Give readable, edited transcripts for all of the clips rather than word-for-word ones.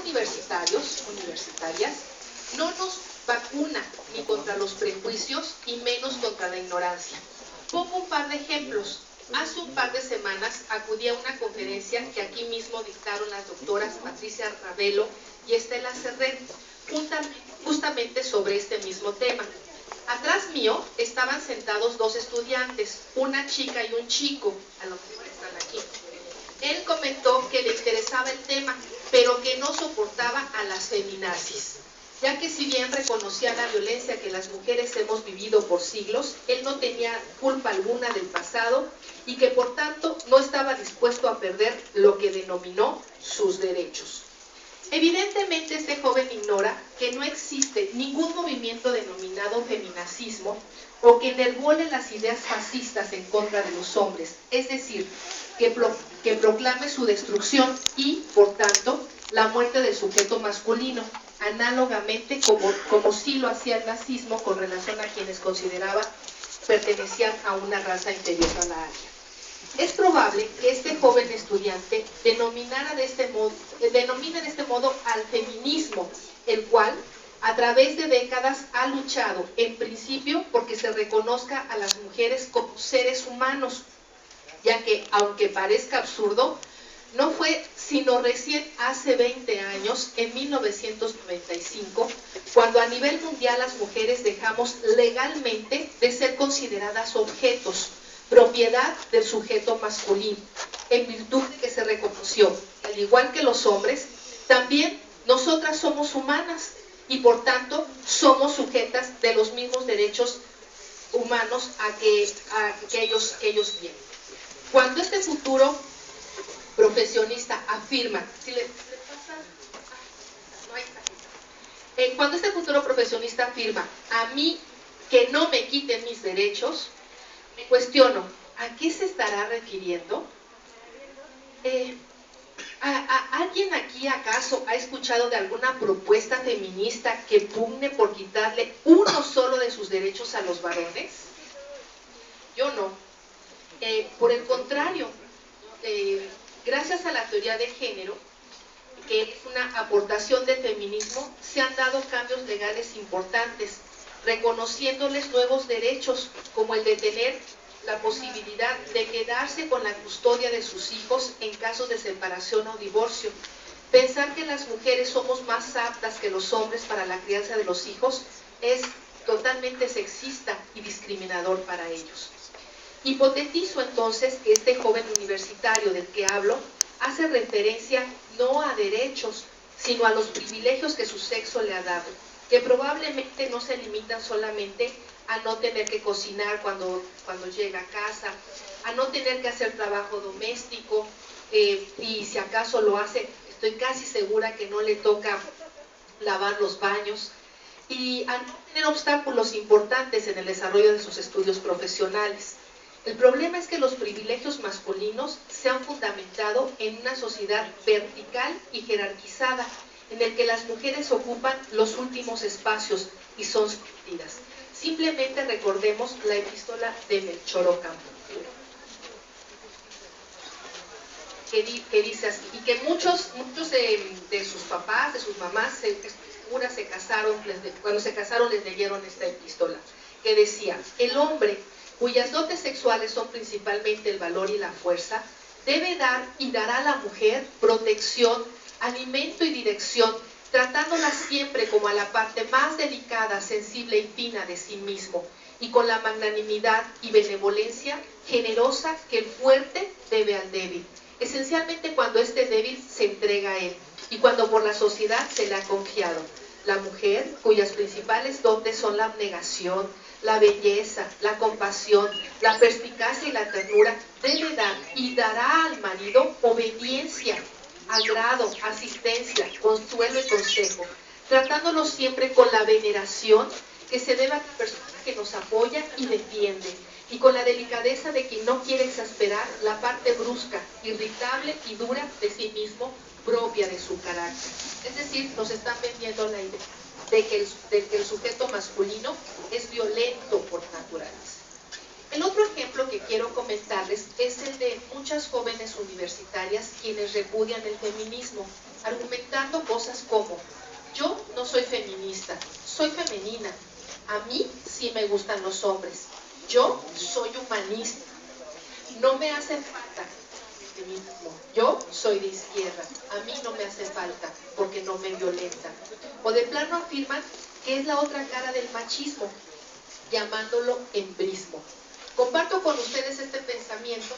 universitarios, universitarias, no nos vacuna ni contra los prejuicios y menos contra la ignorancia. Pongo un par de ejemplos. Hace un par de semanas acudí a una conferencia que aquí mismo dictaron las doctoras Patricia Ravelo y Estela Serret, justamente sobre este mismo tema. Atrás mío estaban sentados dos estudiantes, una chica y un chico, a lo mejor están aquí. Él comentó que le interesaba el tema, pero que no soportaba a las feminazis, ya que si bien reconocía la violencia que las mujeres hemos vivido por siglos, él no tenía culpa alguna del pasado y que por tanto no estaba dispuesto a perder lo que denominó sus derechos. Evidentemente este joven ignora que no existe ningún movimiento denominado feminacismo o que enherbole las ideas fascistas en contra de los hombres, es decir, que proclame su destrucción y, por tanto, la muerte del sujeto masculino, análogamente como sí lo hacía el nazismo con relación a quienes consideraba pertenecían a una raza inferior a la aria. Es probable que este joven estudiante denomine de este modo al feminismo, el cual a través de décadas ha luchado, en principio, porque se reconozca a las mujeres como seres humanos, ya que, aunque parezca absurdo, no fue sino recién hace 20 años, en 1995, cuando a nivel mundial las mujeres dejamos legalmente de ser consideradas objetos, propiedad del sujeto masculino, en virtud de que se reconoció, al igual que los hombres, también nosotras somos humanas y por tanto somos sujetas de los mismos derechos humanos a que ellos tienen. Cuando este futuro profesionista afirma, cuando este futuro profesionista afirma, a mí que no me quiten mis derechos, me cuestiono, ¿a qué se estará refiriendo? ¿Alguien aquí acaso ha escuchado de alguna propuesta feminista que pugne por quitarle uno solo de sus derechos a los varones? Yo no. Por el contrario, gracias a la teoría de género, que es una aportación del feminismo, se han dado cambios legales importantes, reconociéndoles nuevos derechos, como el de tener la posibilidad de quedarse con la custodia de sus hijos en casos de separación o divorcio. Pensar que las mujeres somos más aptas que los hombres para la crianza de los hijos es totalmente sexista y discriminador para ellos. Hipotetizo entonces que este joven universitario del que hablo hace referencia no a derechos, sino a los privilegios que su sexo le ha dado, que probablemente no se limitan solamente a no tener que cocinar cuando llega a casa, a no tener que hacer trabajo doméstico, y si acaso lo hace, estoy casi segura que no le toca lavar los baños, y a no tener obstáculos importantes en el desarrollo de sus estudios profesionales. El problema es que los privilegios masculinos se han fundamentado en una sociedad vertical y jerarquizada, en el que las mujeres ocupan los últimos espacios y son sometidas. Simplemente recordemos la epístola de Melchor Ocampo, que dice así, y que muchos de sus papás, de sus mamás, se casaron, cuando se casaron les leyeron esta epístola, que decía, el hombre, cuyas dotes sexuales son principalmente el valor y la fuerza, debe dar y dará a la mujer protección, alimento y dirección, tratándola siempre como a la parte más delicada, sensible y fina de sí mismo, y con la magnanimidad y benevolencia generosa que el fuerte debe al débil, esencialmente cuando este débil se entrega a él, y cuando por la sociedad se le ha confiado. La mujer, cuyas principales dotes son la abnegación, la belleza, la compasión, la perspicacia y la ternura, debe dar y dará al marido obediencia, agrado, asistencia, consuelo y consejo, tratándolo siempre con la veneración que se debe a la persona que nos apoya y defiende, y con la delicadeza de quien no quiere exasperar la parte brusca, irritable y dura de sí mismo, propia de su carácter. Es decir, nos están vendiendo la idea de que el sujeto masculino es violento por naturaleza. El otro ejemplo que quiero comentarles es el de muchas jóvenes universitarias quienes repudian el feminismo, argumentando cosas como: yo no soy feminista, soy femenina, a mí sí me gustan los hombres, yo soy humanista, no me hace falta el feminismo, yo soy de izquierda, a mí no me hace falta porque no me violenta. O de plano afirman que es la otra cara del machismo, llamándolo embrismo. Comparto con ustedes este pensamiento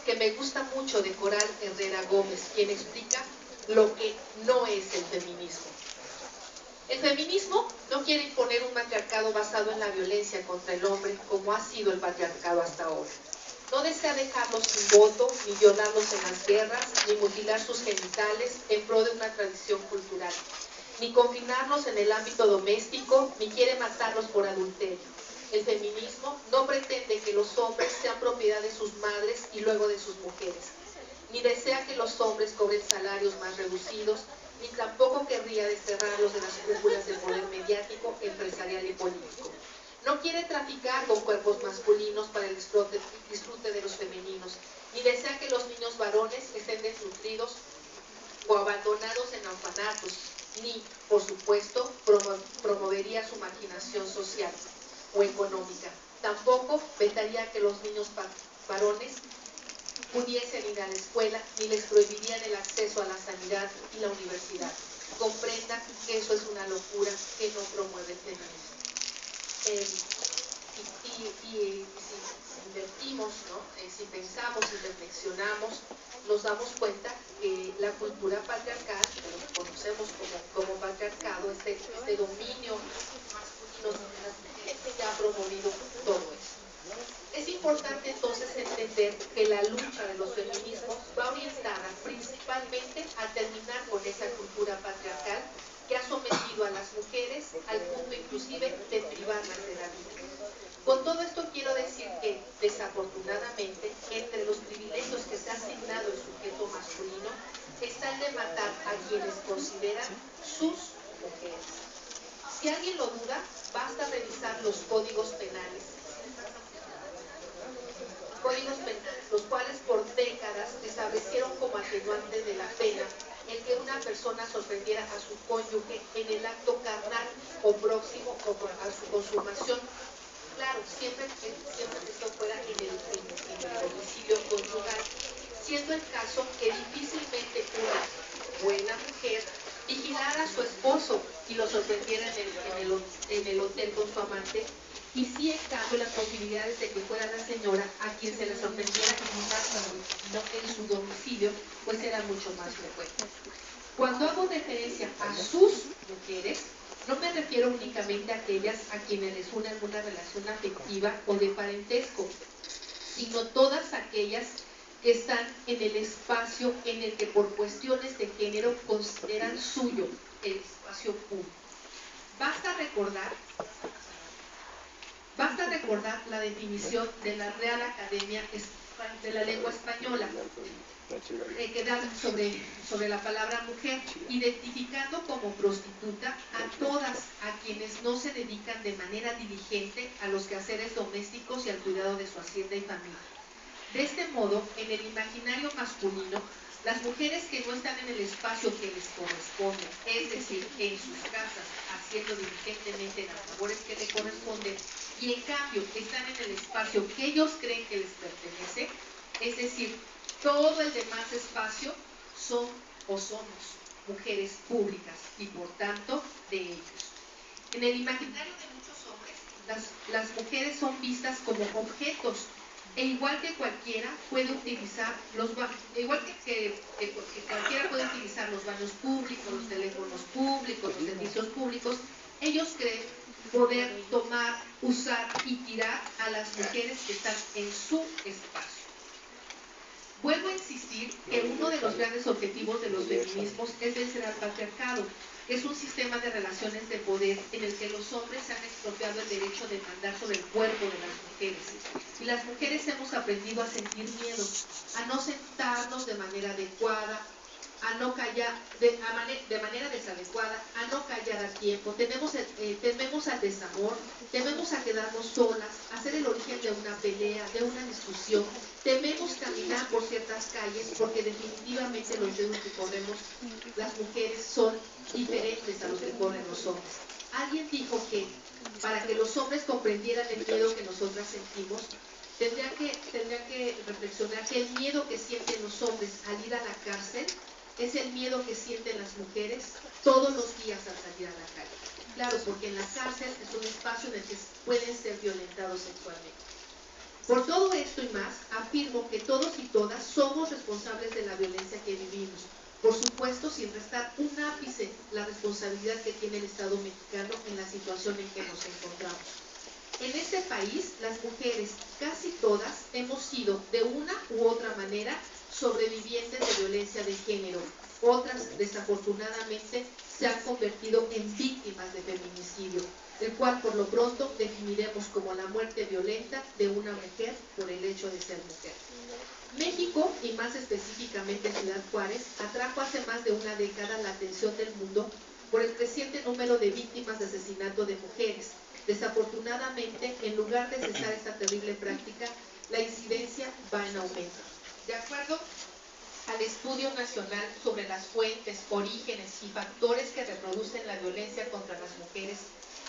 que me gusta mucho de Coral Herrera Gómez, quien explica lo que no es el feminismo. El feminismo no quiere imponer un matriarcado basado en la violencia contra el hombre, como ha sido el patriarcado hasta ahora. No desea dejarlos sin voto, ni violarlos en las guerras, ni mutilar sus genitales en pro de una tradición cultural, ni confinarlos en el ámbito doméstico, ni quiere matarlos por adulterio. El feminismo no pretende que los hombres sean propiedad de sus madres y luego de sus mujeres, ni desea que los hombres cobren salarios más reducidos, ni tampoco querría desterrarlos de las cúpulas del poder mediático, empresarial y político. No quiere traficar con cuerpos masculinos para el disfrute de los femeninos, ni desea que los niños varones estén desnutridos o abandonados en orfanatos, ni, por supuesto, promovería su marginación social o económica. Tampoco vetaría que los niños varones pudiesen ir a la escuela, ni les prohibirían el acceso a la sanidad y la universidad. Comprendan que eso es una locura que no promueve el feminismo. Si invertimos, ¿no? Si pensamos y reflexionamos, nos damos cuenta que la cultura patriarcal, que lo conocemos como patriarcado, este dominio masculino sobre las mujeres, que ha promovido todo eso. Es importante entonces entender que la lucha de los feminismos va orientada principalmente a terminar con esa cultura patriarcal que ha sometido a las mujeres al punto inclusive de privarlas de la vida. Con todo esto quiero decir que, desafortunadamente, entre los privilegios que se ha asignado el sujeto masculino está el de matar a quienes consideran sus mujeres. Si alguien lo duda, basta revisar los códigos penales, los cuales por décadas establecieron como atenuante de la pena el que una persona sorprendiera a su cónyuge en el acto carnal o próximo a su consumación. Claro, siempre que esto fuera en el homicidio conyugal, siendo el caso que difícilmente una buena mujer vigilara a su esposo y lo sorprendiera en el hotel con su amante, y sí, en cambio, las posibilidades de que fuera la señora a quien se le sorprendiera en su domicilio, pues eran mucho más frecuentes. Cuando hago referencia a sus mujeres, no me refiero únicamente a aquellas a quienes les une alguna relación afectiva o de parentesco, sino todas aquellas que están en el espacio en el que por cuestiones de género consideran suyo el espacio público. Basta recordar la definición de la Real Academia de la Lengua Española, que da sobre la palabra mujer, identificando como prostituta a todas a quienes no se dedican de manera diligente a los quehaceres domésticos y al cuidado de su hacienda y familia. De este modo, en el imaginario masculino, las mujeres que no están en el espacio que les corresponde, es decir, en sus casas, haciendo diligentemente las labores que les corresponden, y en cambio están en el espacio que ellos creen que les pertenece, es decir, todo el demás espacio, son o somos mujeres públicas y por tanto de ellos. En el imaginario de muchos hombres, las mujeres son vistas como objetos, e igual que cualquiera puede utilizar los baños públicos, los teléfonos públicos, los servicios públicos, ellos creen poder tomar, usar y tirar a las mujeres que están en su espacio. Vuelvo a insistir que uno de los grandes objetivos de los feminismos es vencer al patriarcado, que es un sistema de relaciones de poder en el que los hombres se han expropiado el derecho de mandar sobre el cuerpo de las mujeres. Y las mujeres hemos aprendido a sentir miedo, a no sentarnos de manera adecuada, a no callar de manera desadecuada, a no callar a tiempo, tememos al desamor, tememos a quedarnos solas, a ser el origen de una pelea, de una discusión, tememos caminar por ciertas calles porque definitivamente los riesgos que corremos las mujeres son diferentes a los que corren los hombres. Alguien dijo que para que los hombres comprendieran el miedo que nosotras sentimos, tendría que reflexionar que el miedo que sienten los hombres al ir a la cárcel es el miedo que sienten las mujeres todos los días al salir a la calle. Claro, porque en la cárcel es un espacio en el que pueden ser violentados sexualmente. Por todo esto y más, afirmo que todos y todas somos responsables de la violencia que vivimos. Por supuesto, sin restar un ápice la responsabilidad que tiene el Estado mexicano en la situación en que nos encontramos. En este país, las mujeres, casi todas, hemos sido de una u otra manera sobrevivientes de violencia de género. Otras, desafortunadamente, se han convertido en víctimas de feminicidio, el cual por lo pronto definiremos como la muerte violenta de una mujer por el hecho de ser mujer. México, y más específicamente Ciudad Juárez, atrajo hace más de una década la atención del mundo por el creciente número de víctimas de asesinato de mujeres. Desafortunadamente, en lugar de cesar esta terrible práctica, la incidencia va en aumento. De acuerdo al Estudio Nacional sobre las fuentes, orígenes y factores que reproducen la violencia contra las mujeres,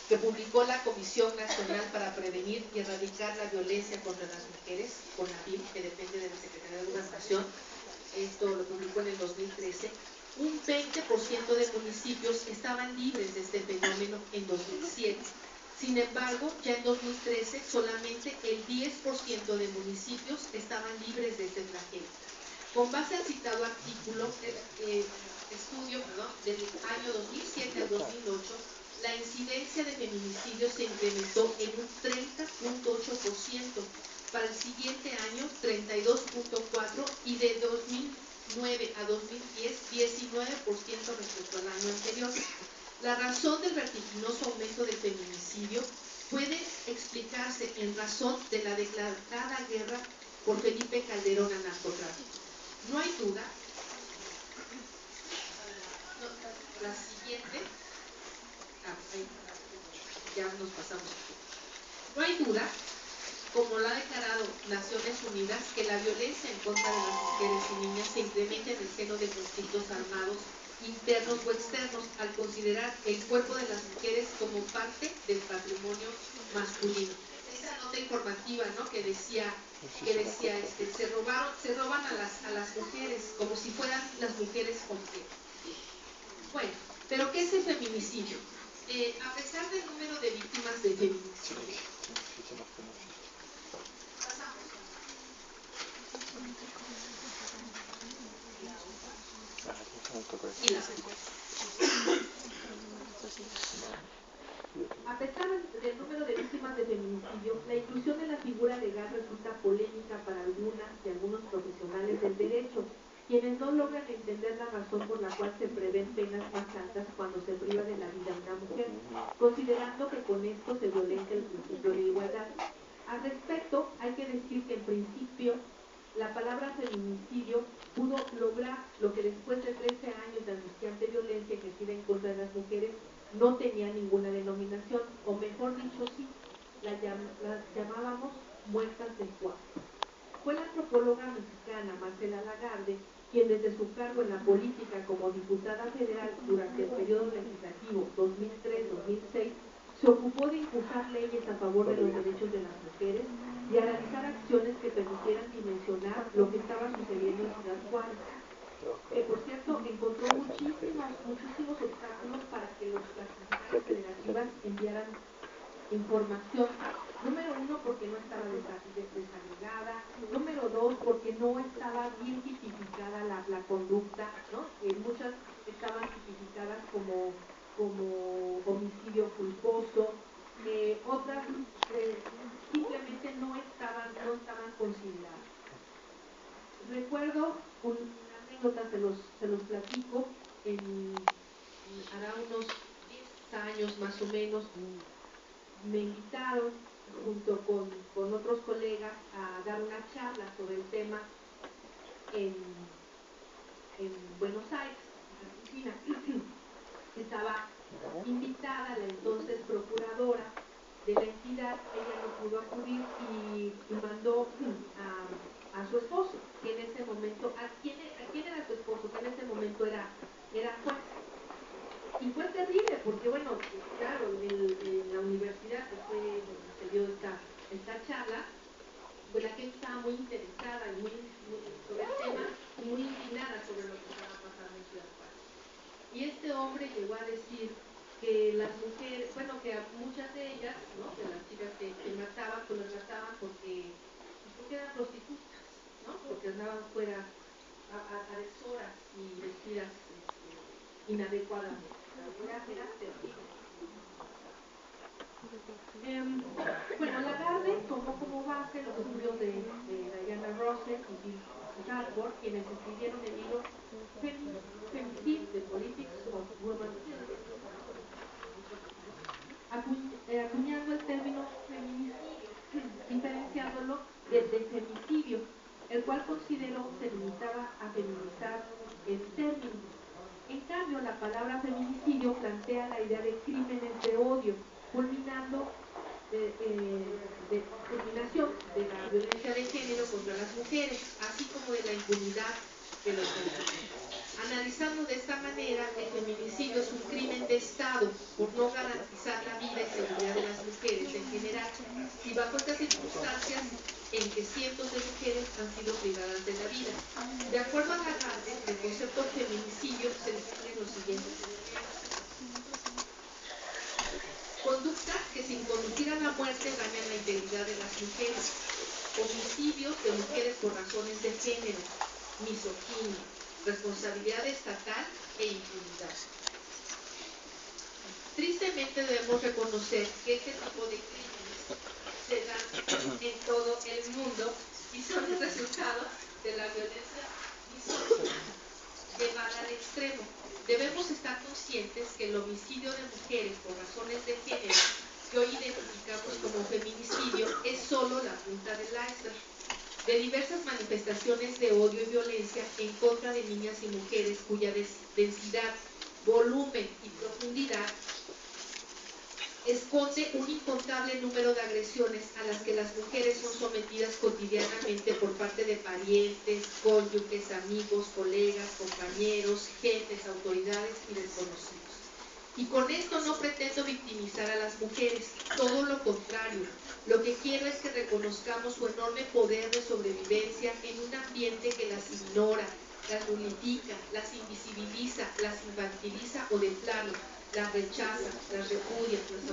que publicó la Comisión Nacional para Prevenir y Erradicar la Violencia contra las Mujeres, CONAVIM, que depende de la Secretaría de Gobernación, esto lo publicó en el 2013, un 20% de municipios estaban libres de este fenómeno en 2007. Sin embargo, ya en 2013 solamente el 10% de municipios estaban libres de este flagelo. Con base al citado artículo, del año 2007 al 2008, la incidencia de feminicidios se incrementó en un 30.8%, para el siguiente año 32.4% y de 2009 a 2010 19% respecto al año anterior. La razón del vertiginoso aumento del feminicidio puede explicarse en razón de la declarada guerra por Felipe Calderón al narcotráfico. No hay duda, la siguiente, ya nos pasamos. No hay duda, como lo ha declarado Naciones Unidas, que la violencia en contra de las mujeres y niñas se incrementa en el seno de conflictos armados internos o externos, al considerar el cuerpo de las mujeres como parte del patrimonio masculino. Esa nota informativa, ¿no?, que decía se roban a las mujeres como si fueran las mujeres completas. Bueno, pero ¿qué es el feminicidio? A pesar del número de víctimas de feminicidio, a pesar del número de víctimas de feminicidio, la inclusión de la figura legal resulta polémica para algunas y algunos profesionales del derecho, quienes no logran entender la razón por la cual se prevén penas más altas cuando se priva de la vida de una mujer, considerando que con esto se violenta el principio de igualdad. Al respecto, hay que decir que en principio la palabra feminicidio pudo lograr lo que después de 13 años de angustiante violencia ejercida en contra de las mujeres no tenía ninguna denominación, o mejor dicho, sí, las llamábamos muertas de Juárez. Fue la antropóloga mexicana Marcela Lagarde quien desde su cargo en la política como diputada federal durante el periodo legislativo 2003-2006 se ocupó de impulsar leyes a favor de los derechos de las mujeres y a realizar acciones que permitieran dimensionar lo que estaba sucediendo en Ciudad Juárez. Por cierto, encontró muchísimos obstáculos para que las secretarias federativas enviaran información. Número uno, porque no estaba desagregada. Número dos, porque no estaba bien tipificada la conducta, ¿no? Muchas estaban tipificadas como homicidio culposo, otras simplemente no estaban consideradas. Recuerdo una anécdota, se los platico, hará unos 10 años más o menos, me invitaron junto con otros colegas a dar una charla sobre el tema en en Buenos Aires, Argentina. Estaba invitada la entonces procuradora de la entidad, ella no pudo acudir y mandó a su esposo, que en ese momento, ¿a quién era su esposo? Que en ese momento era juez. Y fue terrible, porque bueno, claro, en la universidad que fue donde se dio esta charla, pues la gente estaba muy interesada y muy sobre el tema y muy indignada sobre lo que estaba pasando en Ciudad Juárez. Y este hombre llegó a decir que las mujeres, bueno, que a muchas de ellas, ¿no?, de las chicas que mataban, pues las mataban porque eran prostitutas, ¿no?, porque andaban fuera a deshoras y vestidas inadecuadamente. Era terrible. Bueno, Lagarde tomó como base los estudios de Diana Rossett y Bill Radford, quienes escribieron el libro Femicide, The Politics of Woman Killing, acuñando el término feminicidio, diferenciándolo de femicidio, el cual consideró se limitaba a feminizar el término. En cambio, la palabra feminicidio plantea la idea de crímenes de odio, culminación de la violencia de género contra las mujeres, así como de la impunidad de los femicidios. Analizando de esta manera, el feminicidio es un crimen de Estado por no garantizar la vida y seguridad de las mujeres en general, y bajo estas circunstancias en que cientos de mujeres han sido privadas de la vida. De acuerdo a Lagarde, el concepto feminicidio se define en los siguientes conductas que sin conducir a la muerte dañan la integridad de las mujeres, homicidios de mujeres por razones de género, misoginia, responsabilidad estatal e impunidad. Tristemente debemos reconocer que este tipo de crímenes se dan en todo el mundo y son el resultado de la violencia misógina llevada al extremo. Debemos estar conscientes que el homicidio de mujeres por razones de género, que hoy identificamos como feminicidio, es solo la punta del iceberg de diversas manifestaciones de odio y violencia en contra de niñas y mujeres cuya densidad, volumen y profundidad esconde un incontable número de agresiones a las que las mujeres son sometidas cotidianamente por parte de parientes, cónyuges, amigos, colegas, compañeros, jefes, autoridades y desconocidos. Y con esto no pretendo victimizar a las mujeres, todo lo contrario. Lo que quiero es que reconozcamos su enorme poder de sobrevivencia en un ambiente que las ignora, las nulifica, las invisibiliza, las infantiliza o de plano las rechaza, las repudia, las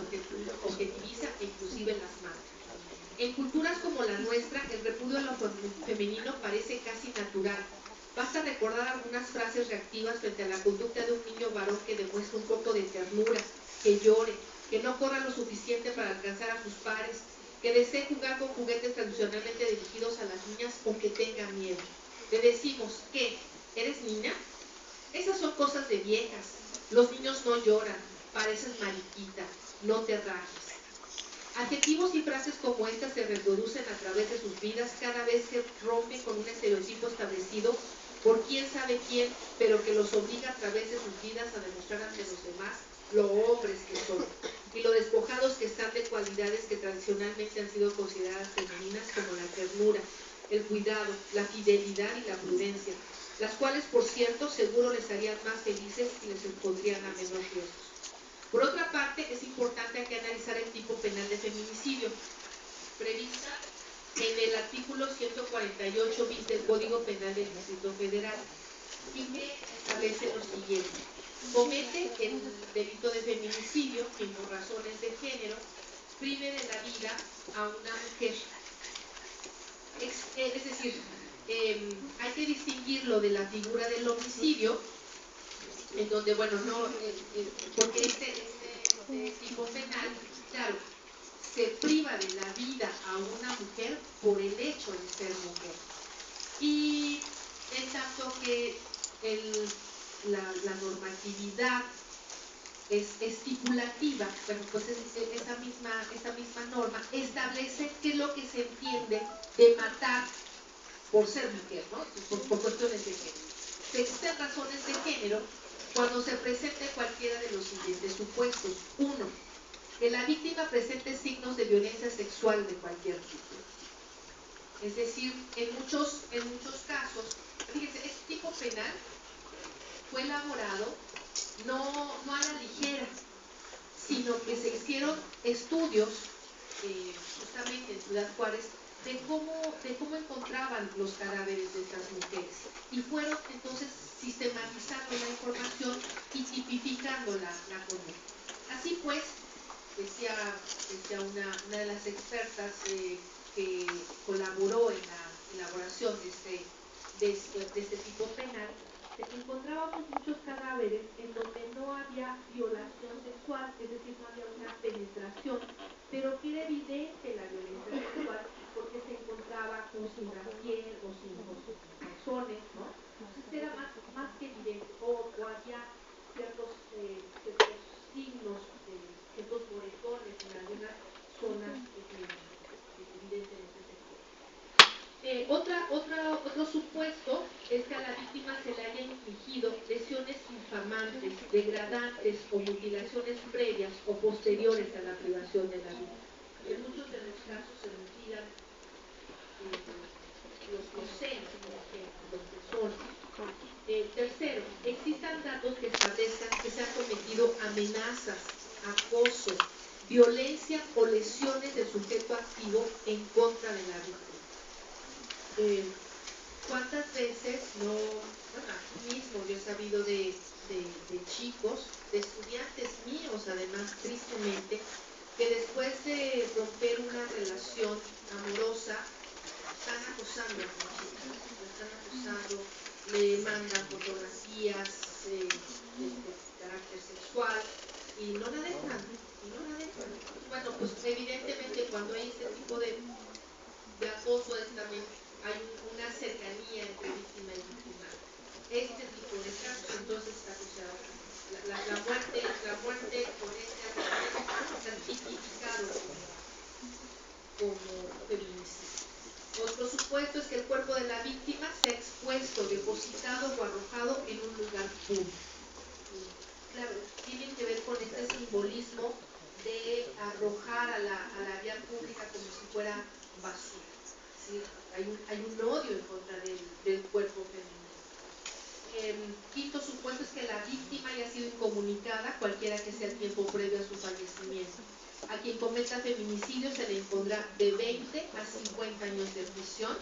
objetiviza e inclusive las mata. En culturas como la nuestra, el repudio a lo femenino parece casi natural. Basta recordar algunas frases reactivas frente a la conducta de un niño varón que demuestra un poco de ternura, que llore, que no corra lo suficiente para alcanzar a sus pares, que desee jugar con juguetes tradicionalmente dirigidos a las niñas o que tenga miedo. Le decimos, ¿qué? ¿Eres niña? Esas son cosas de viejas. Los niños no lloran, pareces mariquita, no te rajes. Adjetivos y frases como estas se reproducen a través de sus vidas cada vez que rompen con un estereotipo establecido por quién sabe quién, pero que los obliga a través de sus vidas a demostrar ante los demás lo hombres que son y lo despojados que están de cualidades que tradicionalmente han sido consideradas femeninas, como la ternura, el cuidado, la fidelidad y la prudencia, las cuales, por cierto, seguro les harían más felices y les expondrían a menos riesgos. Por otra parte, es importante aquí analizar el tipo penal de feminicidio, prevista en el artículo 148 bis del Código Penal del Distrito Federal, y que establece lo siguiente: comete el delito de feminicidio quien por razones de género prive de la vida a una mujer. Es decir, hay que distinguirlo de la figura del homicidio, en donde, bueno, no, porque este tipo penal, claro, se priva de la vida a una mujer por el hecho de ser mujer. Y en tanto que la normatividad es estipulativa, bueno, pues esa misma norma establece qué es lo que se entiende de matar por ser mujer, ¿no? Por cuestiones de género. Se existen razones de género cuando se presente cualquiera de los siguientes supuestos. 1. Que la víctima presente signos de violencia sexual de cualquier tipo. Es decir, en muchos casos, fíjense, este tipo penal fue elaborado no a la ligera, sino que se hicieron estudios justamente en Ciudad Juárez de cómo encontraban los cadáveres de estas mujeres, y fueron entonces sistematizando la información y tipificando la conducta. Así pues, decía una de las expertas que colaboró en la elaboración de este tipo penal, encontrábamos muchos cadáveres en donde no había violación sexual, es decir, no había una penetración, pero que era evidente la violencia sexual porque se encontraba con sin la piel o sin calzones, ¿no? Entonces era más que evidente, o había ciertos signos, ciertos moretones en algunas zonas evidentemente sexuales. Otro supuesto es que a la víctima se le haya infligido lesiones infamantes, degradantes o mutilaciones previas o posteriores a la privación de la vida. En muchos de los casos se mutilan los senos, por ejemplo, los pezones. Tercero, existan datos que establezcan que se han cometido amenazas, acoso, violencia o lesiones del sujeto activo en contra de la víctima. ¿Cuántas veces aquí mismo yo he sabido de chicos, de estudiantes míos además, tristemente, que después de romper una relación amorosa, están acosando a las chicas, están acosando, le mandan fotografías de carácter sexual y no la dejan. Bueno, pues evidentemente cuando hay este tipo de acoso también hay una cercanía entre víctima y víctima. Este tipo de casos, entonces, la muerte por este asesinato está tipificado como feminicidio. Otro supuesto es que el cuerpo de la víctima sea expuesto, depositado o arrojado en un lugar público. Claro, tiene que ver con este simbolismo de arrojar a la vía pública como si fuera basura. ¿Sí? Hay un odio en contra del cuerpo femenino. Quinto supuesto es que la víctima haya sido incomunicada, cualquiera que sea el tiempo previo a su fallecimiento. A quien cometa feminicidio se le impondrá de 20 a 50 años de prisión,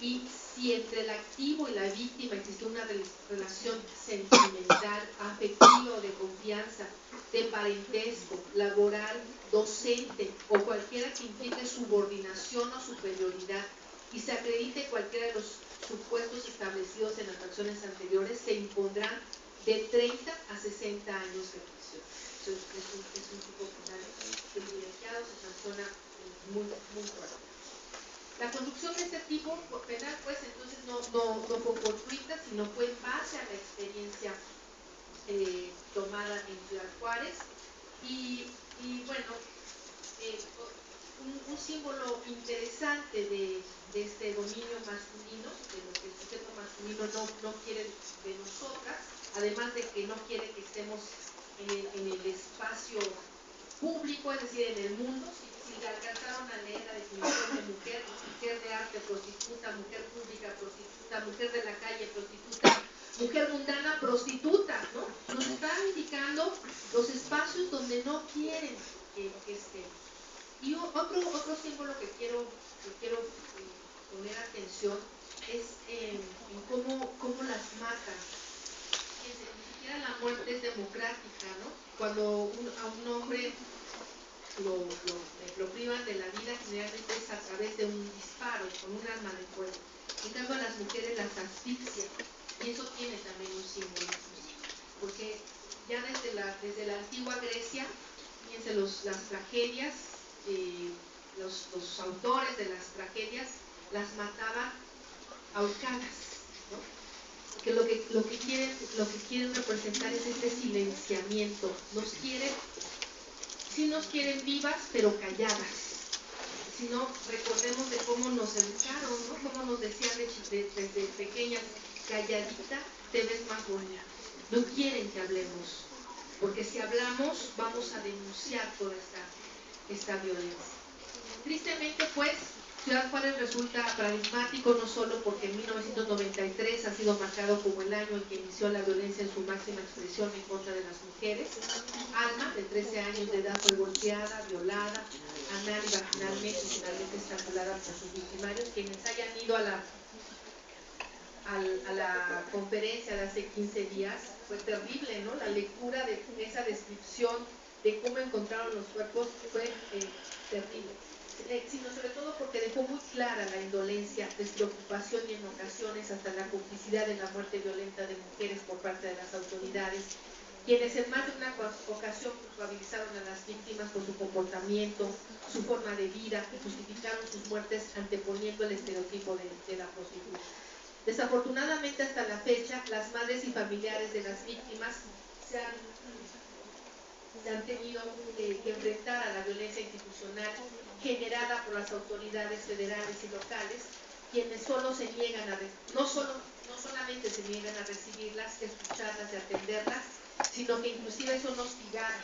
y si entre el activo y la víctima existe una relación sentimental, afectiva o de confianza, de parentesco, laboral, docente o cualquiera que implique subordinación o superioridad, y se acredite cualquiera de los supuestos establecidos en las acciones anteriores, se impondrán de 30 a 60 años de prisión. Es un tipo penal privilegiado, se sanciona muy fuerte. La conducción de este tipo penal, pues, entonces no fue fortuita, sino fue en base a la experiencia tomada en Ciudad Juárez. Y bueno, un símbolo interesante de este dominio masculino, de lo que el sujeto masculino no quiere de nosotras, además de que no quiere que estemos en el espacio público, es decir, en el mundo. Si alcanzaron a leer la definición de mujer, mujer de arte, prostituta, mujer pública, prostituta, mujer de la calle, prostituta, mujer mundana, prostituta, ¿no? Nos están indicando los espacios donde no quieren que estemos. Y otro símbolo que quiero poner atención es en cómo las matan. Fíjense, ni siquiera la muerte es democrática, ¿no? Cuando a un hombre lo privan de la vida, generalmente es a través de un disparo, con un arma de fuego. En cambio, a las mujeres las asfixian, y eso tiene también un simbolismo, porque ya desde la antigua Grecia, fíjense, las tragedias, los autores de las tragedias las mataban ahorcadas, ¿no? Que lo que quieren representar es este silenciamiento. Sí nos quieren vivas, pero calladas. Si no, recordemos de cómo nos educaron, ¿no? Cómo nos decían desde pequeñas, calladita te ves más bonita. No quieren que hablemos, porque si hablamos vamos a denunciar toda esta violencia. Tristemente, pues, Ciudad Juárez resulta paradigmático no solo porque en 1993 ha sido marcado como el año en que inició la violencia en su máxima expresión en contra de las mujeres. Alma, de 13 años de edad, fue golpeada, violada, anal y vaginalmente y finalmente estrangulada por sus victimarios. Quienes hayan ido a la conferencia de hace 15 días, fue terrible, ¿no? La lectura de esa descripción de cómo encontraron los cuerpos fue terrible. Sino sobre todo porque dejó muy clara la indolencia, despreocupación y en ocasiones hasta la complicidad de la muerte violenta de mujeres por parte de las autoridades, quienes en más de una ocasión culpabilizaron a las víctimas por su comportamiento, su forma de vida y justificaron sus muertes anteponiendo el estereotipo de la prostituta. Desafortunadamente, hasta la fecha, las madres y familiares de las víctimas se han tenido que enfrentar a la violencia institucional generada por las autoridades federales y locales, quienes solo se niegan no solamente se niegan a recibirlas, escucharlas y atenderlas, sino que inclusive son hostigadas.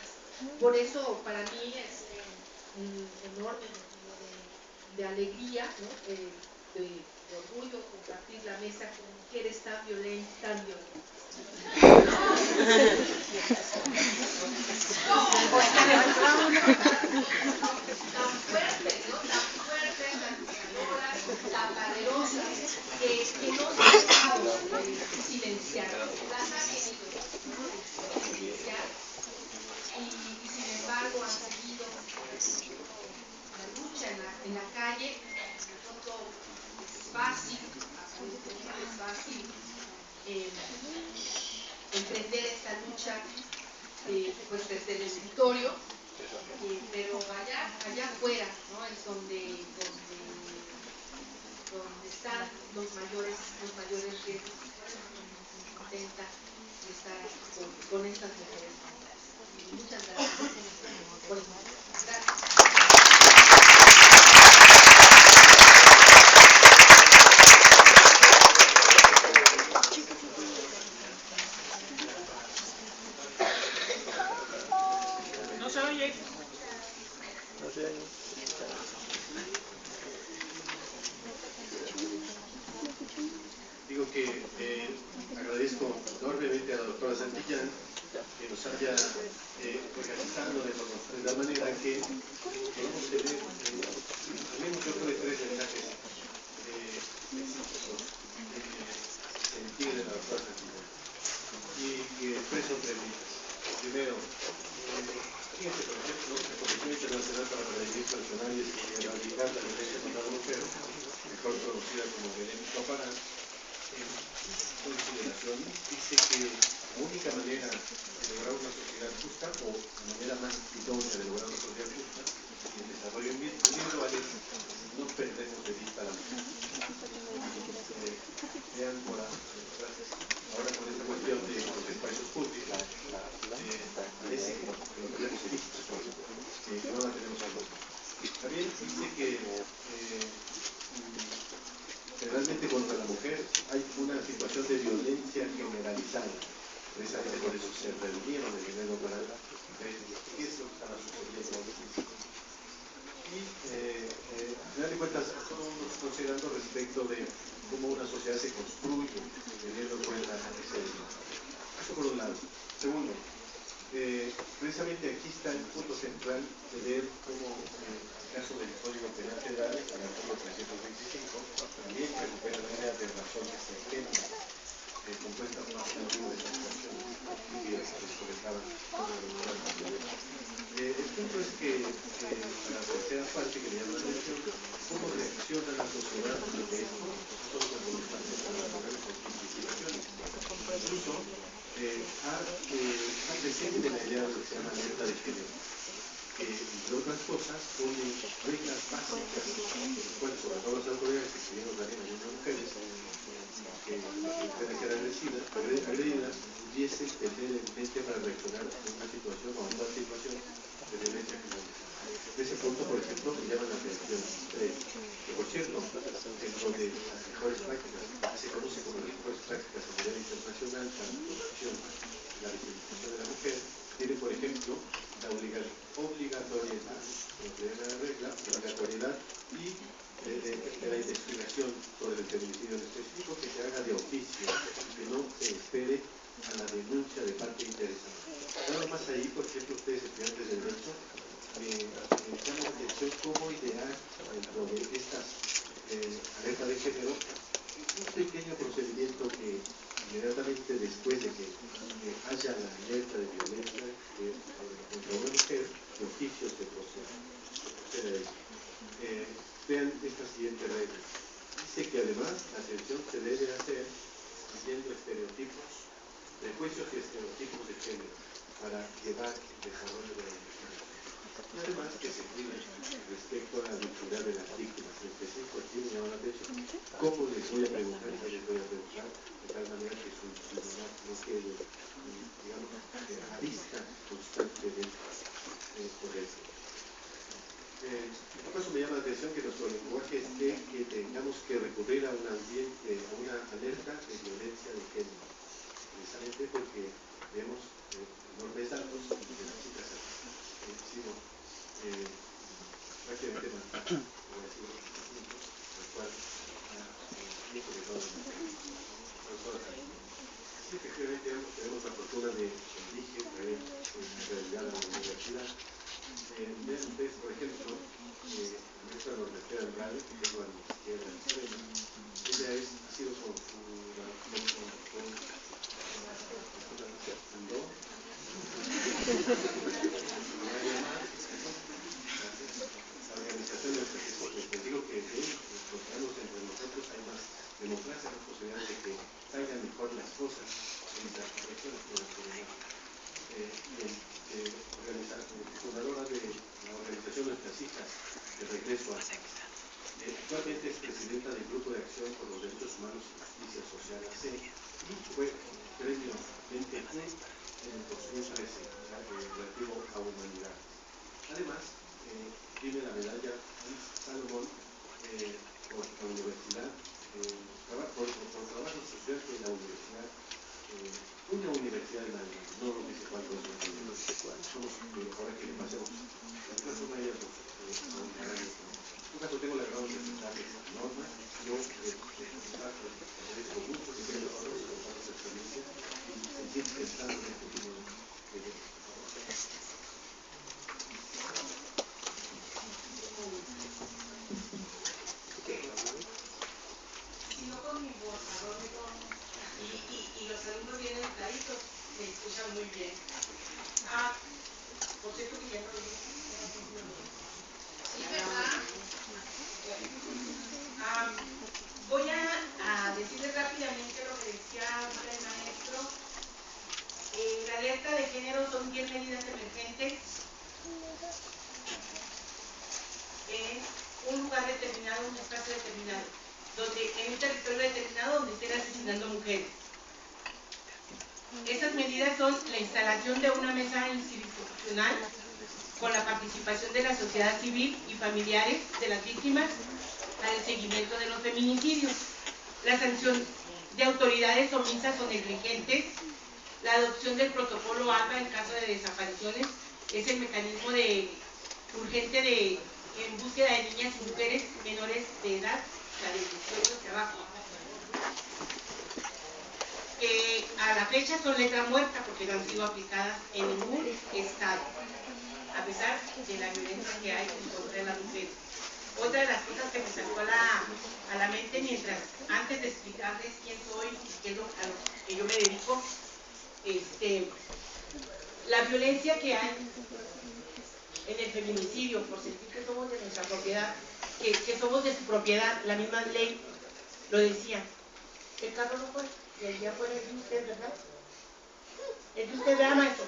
Por eso para mí es un enorme motivo de alegría, ¿no? de orgullo compartir la mesa con mujeres tan violentas, tan fuertes, ¿no? Tan fuertes, tan luchadoras, tan valerosas, que no se han dejado silenciar, las han querido silenciar y sin embargo han seguido la lucha en la calle. No es fácil, aparentemente es fácil emprender esta lucha pues desde el escritorio, pero allá afuera, ¿no? Es donde están los mayores riesgos. Intenta estar con estas mujeres. Muchas gracias. Gracias. Digo que agradezco enormemente a la doctora Santillán que nos haya organizado de la manera que podamos tener al menos yo creo de 3 mensajes específicos sentir de la doctora Santillán y que expreso 3 líneas. Primero, fíjense, por ejemplo, la Comisión Internacional para Prevenir Personales y Erradicar la Violencia contra la Mujer, mejor conocida como Belén Paparán, en consideración dice que la única manera de lograr una sociedad justa, o la manera más idónea de lograr una sociedad justa y el desarrollo individual es no perdemos de vista a la mujer. Vean por ahora con esta cuestión de los espacios públicos, parece que lo tenemos de vista, que no la tenemos en cuenta. También dice que realmente contra la mujer hay una situación de violencia generalizada. Precisamente por eso se reunieron el dinero para ver qué es lo que estaba sucediendo. Y al final de cuentas, estamos considerando respecto de cómo una sociedad se construye teniendo en cuenta ese dinero. Eso por un lado. Segundo, precisamente aquí está el punto central de ver cómo el caso del Código Penal Federal, el artículo 325, también recupera la idea de razones externas compuestas más de alguna de estas cuestiones que les comentaba. El punto es que la tercera parte que me llama la atención, cómo reacciona la sociedad ante esto, solo cuando lo están haciendo las mujeres con investigaciones. Incluso ha presente la idea de lo que se llama alerta de género, que entre otras cosas pone reglas básicas, bueno, sobre todo las autoridades que estuvieron también en las mujeres, que las mujeres que eran agredidas pudiesen tener en mente para reaccionar en una situación o en otra situación de violencia generalizada. De ese punto, por ejemplo, me llama la atención que, por cierto, dentro de las mejores prácticas, se conoce como las mejores prácticas a nivel internacional para la protección y la visibilización de la mujer, tiene, por ejemplo, la obligatoriedad, como se llama la regla, obligatoriedad y de la investigación sobre el feminicidio en específico, que se haga de oficio, que no se espere a la denuncia de parte interesada. Nada más ahí, por ejemplo, ustedes estudiantes de Derecho, me llama la atención cómo idear dentro de estas alertas de género un pequeño procedimiento que inmediatamente después de que haya la alerta de violencia contra una mujer, de oficio se procede a ello. Vean esta siguiente regla. Dice que además la atención se debe hacer siguiendo estereotipos, prejuicios y estereotipos de género para llevar el desarrollo de la investigación. Y además que se cuide respecto a la dignidad de las víctimas. En específico aquí me llama la atención cómo les voy a preguntar y qué les voy a preguntar, de tal manera que su intimidad no quede, digamos, a vista constantemente por eso. En todo caso me llama la atención que nuestro lenguaje esté que tengamos que recurrir a una alerta de violencia de género, precisamente porque vemos enormes datos y necesita ser prácticamente matar, por decirlo, puntos, el cual he comentado sí, efectivamente tenemos la fortuna de elige traer en realidad a la universidad. Vean ustedes, por ejemplo, la maestra Norbertera Andrade, que tengo a mi izquierda extrema, ella ha sido fundó la organización del proceso, les digo que encontramos entre nosotros hay más democracia, más posibilidades de que salgan mejor las cosas en las correcciones que las problemáticas. Fundadora de la organización Nuestras Hijas de Regreso a Casa. Actualmente es presidenta del Grupo de Acción por los Derechos Humanos y Justicia Social AC y fue premio 20 en el 2013 relativo a humanidades. Además, tiene la medalla Salomón por la universidad, por trabajo social en la universidad, una universidad en Alemania, no lo dice cuánto es la universidad, somos ahora que le pasemos, en el caso de ellas, en todo caso tengo la gran de presentarles esta norma, yo agradezco mucho que tengan todos los experiencia y seguir pensando en este tipo de Si no con mi borrador y los alumnos vienen claritos, me escuchan muy bien. Por cierto que ya no lo dije. Sí, ¿verdad? Voy a decirles rápidamente lo que decía ahorita el maestro. La alerta de género son 10 medidas emergentes en un lugar determinado, un espacio determinado, en un territorio determinado donde estén asesinando mujeres. Esas medidas son la instalación de una mesa institucional con la participación de la sociedad civil y familiares de las víctimas para el seguimiento de los feminicidios, la sanción de autoridades omisas o negligentes, la adopción del protocolo ALBA en caso de desapariciones, es el mecanismo urgente en búsqueda de niñas y mujeres menores de edad, la de 18 hacia abajo. Que a la fecha son letra muerta porque no han sido aplicadas en ningún estado, a pesar de la violencia que hay en contra de las mujeres. Otra de las cosas que me saltó a la mente antes de explicarles quién soy y qué es a lo que yo me dedico, la violencia que hay en el feminicidio, por sentir que somos de nuestra propiedad, que somos de su propiedad, la misma ley lo decía. El carro no fue, y el día fue el de usted, ¿verdad? El de usted, ¿verdad, maestro?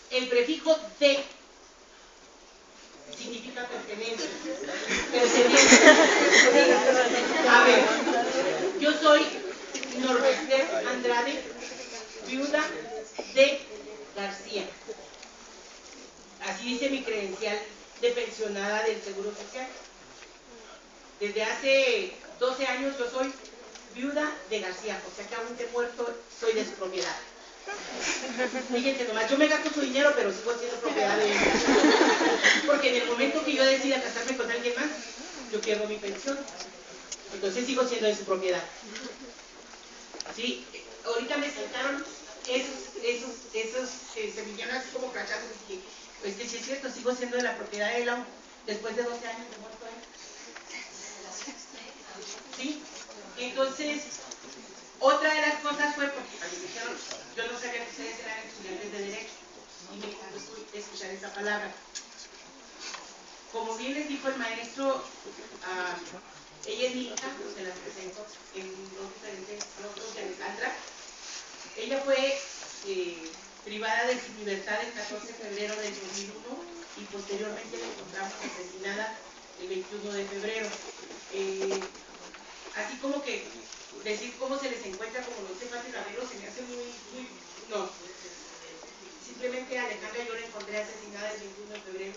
El prefijo de significa pertenencia. A ver, yo soy Norbertera Andrade, viuda de García. Así Así dice mi credencial de pensionada del Seguro Social. Desde hace 12 años yo soy viuda de García, o sea que aún de muerto soy de su propiedad. Fíjense nomás, yo me gasto su dinero, pero sigo siendo propiedad de él. Porque en el momento que yo decida casarme con alguien más, yo pierdo mi pensión. Entonces sigo siendo de su propiedad. Sí, ahorita me saltaron esos sevillanos así como cachazos. Y dije, pues que sí es cierto, sigo siendo de la propiedad de él aún, después de 12 años de muerto él. ¿Sí? Entonces, otra de las cosas fue porque cuando me dijeron, yo no sabía que ustedes eran estudiantes de Derecho, y me gustó escuchar esa palabra. Como bien les dijo el maestro, ella es mi hija, se las presento en dos diferentes rostros de Alejandra. Ella fue privada de su libertad el 14 de febrero del 2001 y posteriormente la encontramos asesinada el 21 de febrero. Así como que decir cómo se les encuentra, como lo dice Pati Ravelo, se me hace muy, no. Simplemente a Alejandra yo la encontré asesinada el 21 de febrero.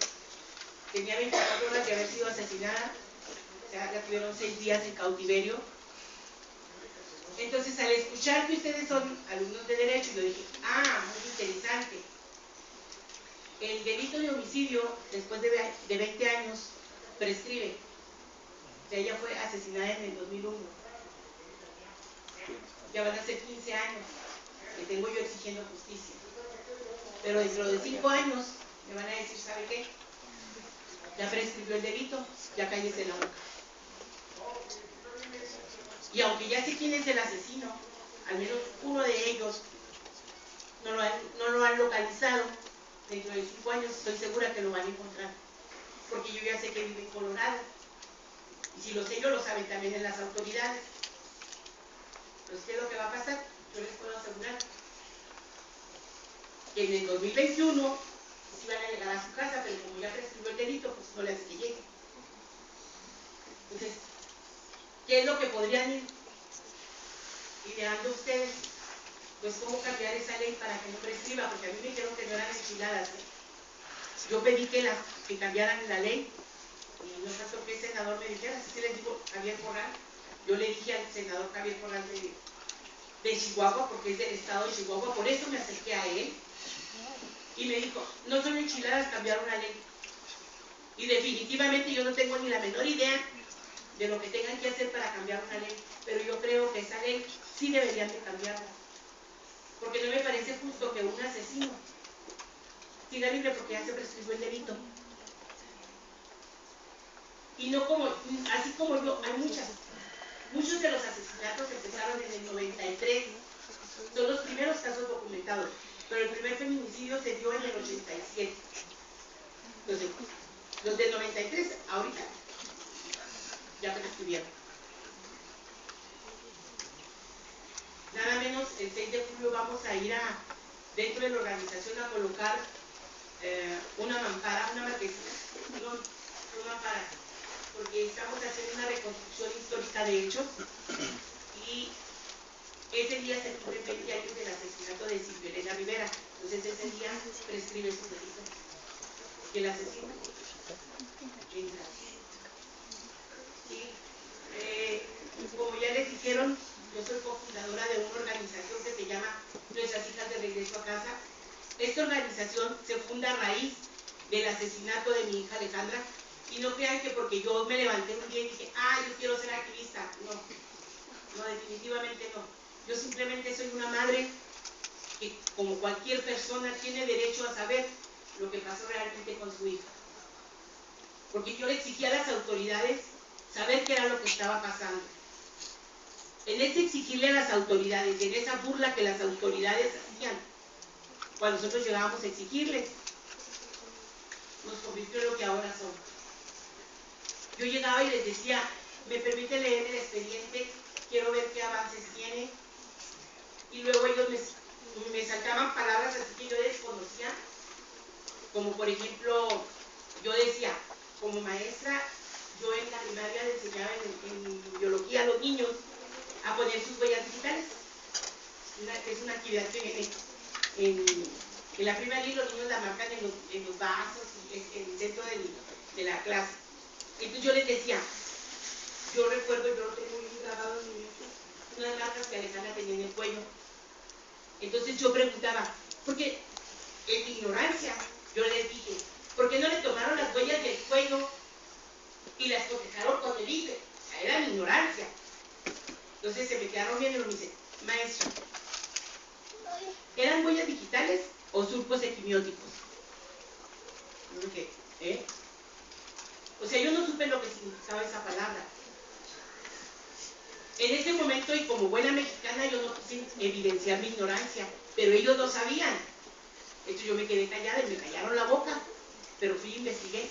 Tenía 24 horas de haber sido asesinada, o sea, la tuvieron 6 días en cautiverio. Entonces, al escuchar que ustedes son alumnos de Derecho, yo dije, muy interesante. El delito de homicidio, después de 20 años, prescribe. O sea, ella fue asesinada en el 2001. Ya van a ser 15 años que tengo yo exigiendo justicia. Pero dentro de 5 años me van a decir, ¿sabe qué? Ya prescribió el delito, ya cállese la boca. Y aunque ya sé quién es el asesino, al menos uno de ellos no lo han localizado, dentro de 5 años estoy segura que lo van a encontrar. Porque yo ya sé que vive en Colorado. Y si lo sé yo, lo saben también en las autoridades. Entonces, ¿qué es lo que va a pasar? Yo les puedo asegurar que en el 2021 sí van a llegar a su casa, pero como ya prescribió el delito, pues no les hace que llegue. Entonces, ¿qué es lo que podrían ir ideando ustedes? Pues cómo cambiar esa ley para que no prescriba, porque a mí me dijeron que no eran enchiladas. Yo pedí que cambiaran la ley, y no tanto que el senador me dijera, así que les digo, Javier Corral, yo le dije al senador Javier Corral de Chihuahua, porque es del estado de Chihuahua, por eso me acerqué a él, y me dijo, no son enchiladas cambiar una ley. Y definitivamente yo no tengo ni la menor idea de lo que tengan que hacer para cambiar una ley, pero yo creo que esa ley sí deberían de cambiarla. Porque no me parece justo que un asesino siga libre porque ya se prescribió el delito. Y no como, así como yo, hay muchos de los asesinatos empezaron en el 93, son los primeros casos documentados, pero el primer feminicidio se dio en el 87. Entonces, los del 93, ahorita, ya prescribieron. Nada menos, el 6 de julio vamos a ir dentro de la organización a colocar una mampara, una marquesina, no mampara, porque estamos haciendo una reconstrucción histórica de hechos y ese día se cumplen 20 años del asesinato de Silvia Elena Rivera. Entonces ese día prescribe su delito. Y el asesino entra. Y como ya les dijeron, yo soy cofundadora de una organización que se llama Nuestras Hijas de Regreso a Casa. Esta organización se funda a raíz del asesinato de mi hija Alejandra, y no crean que porque yo me levanté un día y dije, yo quiero ser activista. No, definitivamente no. Yo simplemente soy una madre que, como cualquier persona, tiene derecho a saber lo que pasó realmente con su hija. Porque yo le exigí a las autoridades saber qué era lo que estaba pasando. En ese exigirle a las autoridades, en esa burla que las autoridades hacían, cuando nosotros llegábamos a exigirles, nos convirtió en lo que ahora somos. Yo llegaba y les decía, ¿me permite leer el expediente? Quiero ver qué avances tiene. Y luego ellos me saltaban palabras así que yo desconocía, como por ejemplo, yo decía, como maestra, yo en la primaria le enseñaba en biología a los niños a poner sus huellas digitales. Es una actividad que viene En la primera línea los niños la marcan en los vasos, dentro de la clase. Entonces yo les decía, yo recuerdo, yo lo tengo muy grabado en mi mente, unas marcas que Alejandra tenía en el cuello. Entonces yo preguntaba, porque en mi ignorancia, yo les dije, ¿por qué no le tomaron las huellas del cuello y las cotejaron con el IFE? Era mi ignorancia. Entonces se me quedaron viendo y me dice, maestra, ¿eran huellas digitales o surcos equimióticos? Yo dije, ¿eh? O sea, yo no supe lo que significaba esa palabra. En ese momento, y como buena mexicana, yo no quise evidenciar mi ignorancia, pero ellos lo sabían. De hecho, yo me quedé callada y me callaron la boca, pero fui e investigué.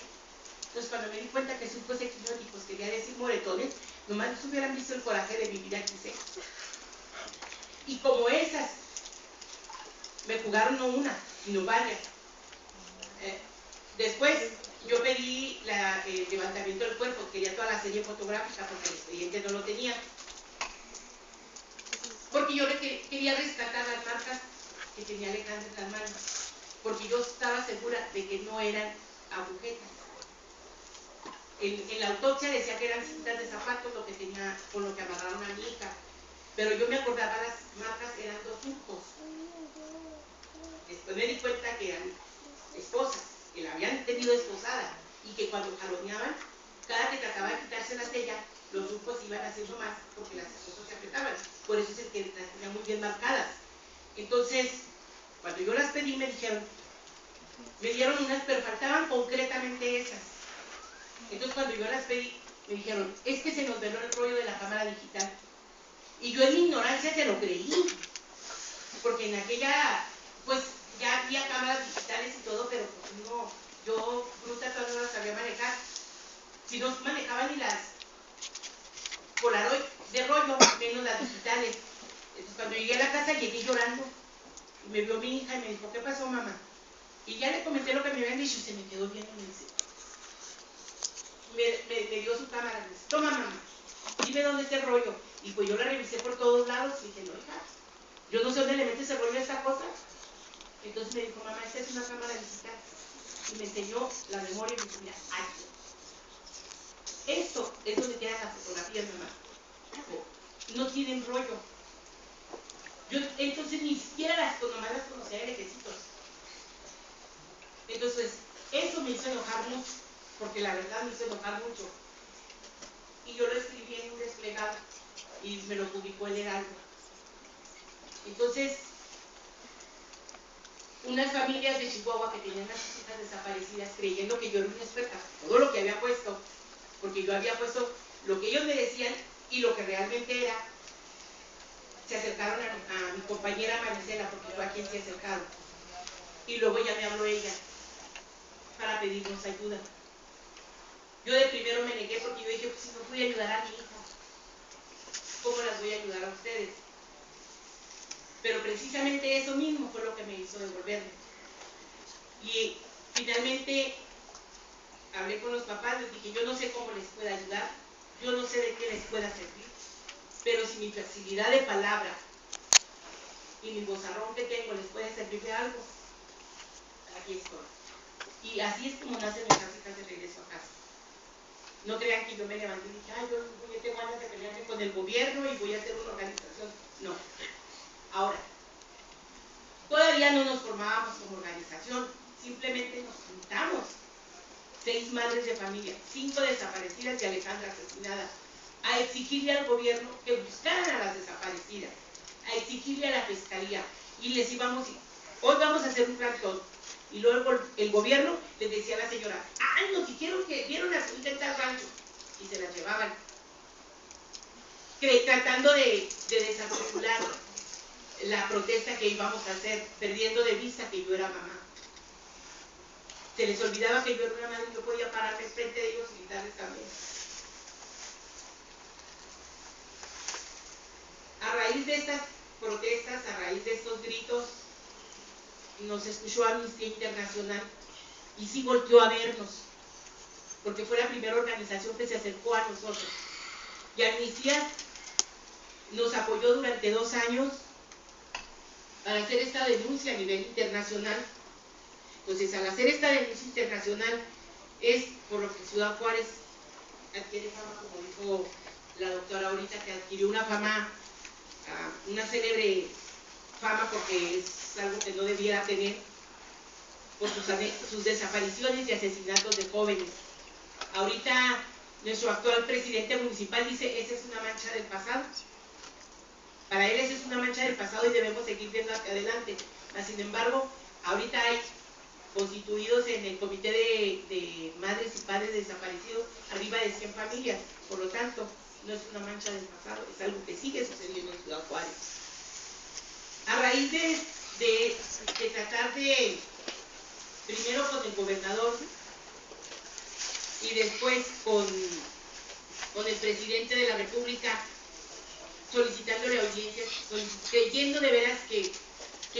Entonces, cuando me di cuenta que surcos equimióticos quería decir moretones, nomás hubieran visto el coraje de vivir aquí seco. Y como esas, me jugaron no una, sino varias. Después, yo pedí el levantamiento del cuerpo, quería toda la serie fotográfica porque el expediente no lo tenía. Porque yo quería rescatar las marcas que tenía Alejandra en las manos, porque yo estaba segura de que no eran agujetas. En la autopsia decía que eran cintas de zapatos lo que tenía, con lo que amarraron a mi hija, pero yo me acordaba las marcas eran 2 surcos. Después me di cuenta que eran esposas, que la habían tenido esposada, y que cuando jaloneaban, cada que trataba de quitárselas de ella, los surcos iban haciendo más porque las esposas se apretaban. Por eso es el que las tenía muy bien marcadas. Entonces, cuando yo las pedí, me dieron unas, pero faltaban concretamente esas. Entonces, cuando yo las pedí, me dijeron, es que se nos veló el rollo de la cámara digital. Y yo en mi ignorancia se lo creí, porque en aquella, pues ya había cámaras digitales y todo, pero pues no, yo bruta todavía no las sabía manejar. Si no manejaba ni las Polaroid de rollo, menos las digitales. Entonces, cuando llegué a la casa, llegué llorando. Y me vio mi hija y me dijo, ¿qué pasó, mamá? Y ya le comenté lo que me habían dicho y se me quedó viendo y me dice, me dio su cámara y me dice, toma, mamá, dime dónde está el rollo. Y pues yo la revisé por todos lados y dije, no, hija, yo no sé dónde le metes el rollo a esta cosa. Entonces me dijo, mamá, esta es una cámara digital. Y me enseñó la memoria y me dijo, mira, aquí. Esto es donde quedan las fotografías, mamá. No tienen rollo. Yo entonces ni siquiera nomás las conocía de lejecitos. Entonces, eso me hizo enojar mucho, porque la verdad me hizo enojar mucho. Y yo lo escribí en un desplegado y me lo publicó el Heraldo. Entonces, unas familias de Chihuahua que tenían las hijas desaparecidas, creyendo que yo era una experta, todo lo que había puesto, porque yo había puesto lo que ellos me decían y lo que realmente era, se acercaron a mi compañera Marisela, porque fue a quien se acercaron. Y luego ya me habló ella para pedirnos ayuda. Yo de primero me negué porque yo dije, pues si no pude ayudar a mi hija, ¿cómo las voy a ayudar a ustedes? Pero precisamente eso mismo fue lo que me hizo devolverme. Y finalmente hablé con los papás, les dije, yo no sé cómo les pueda ayudar, yo no sé de qué les pueda servir, pero si mi facilidad de palabra y mi vozarrón que tengo les puede servir de algo, aquí estoy. Y así es como nacen mis hijas de regreso a casa. No crean que yo me levanté y dije, ay, yo tengo ganas de pelearme con el gobierno y voy a hacer una organización. No. Ahora, todavía no nos formábamos como organización, simplemente nos juntamos. 6 madres de familia, 5 desaparecidas y Alejandra asesinada, a exigirle al gobierno que buscaran a las desaparecidas, a exigirle a la fiscalía, y les íbamos, hoy vamos a hacer un plantón. Y luego el gobierno les decía a la señora, ay, nos dijeron que vieron a su hija en tal rancho, y se las llevaban, tratando de desarticular la protesta que íbamos a hacer, perdiendo de vista que yo era mamá. Se les olvidaba que yo era una madre y yo podía pararme frente de ellos y gritarles también. A raíz de estas protestas, a raíz de estos gritos, nos escuchó Amnistía Internacional y sí volteó a vernos, porque fue la primera organización que se acercó a nosotros. Y Amnistía nos apoyó durante 2 años para hacer esta denuncia a nivel internacional. Entonces, al hacer esta denuncia internacional, es por lo que Ciudad Juárez adquiere fama, como dijo la doctora ahorita, que adquirió una fama, una célebre fama, porque es algo que no debiera tener, por sus desapariciones y asesinatos de jóvenes. Ahorita nuestro actual presidente municipal dice, esa es una mancha del pasado. Para él esa es una mancha del pasado y debemos seguir viendo hacia adelante. Sin embargo, ahorita hay constituidos en el comité de madres y padres desaparecidos arriba de 100 familias. Por lo tanto, no es una mancha del pasado, es algo que sigue sucediendo en Ciudad Juárez. A raíz de tratar de, primero con el gobernador y después con el presidente de la República, solicitándole audiencias, creyendo de veras que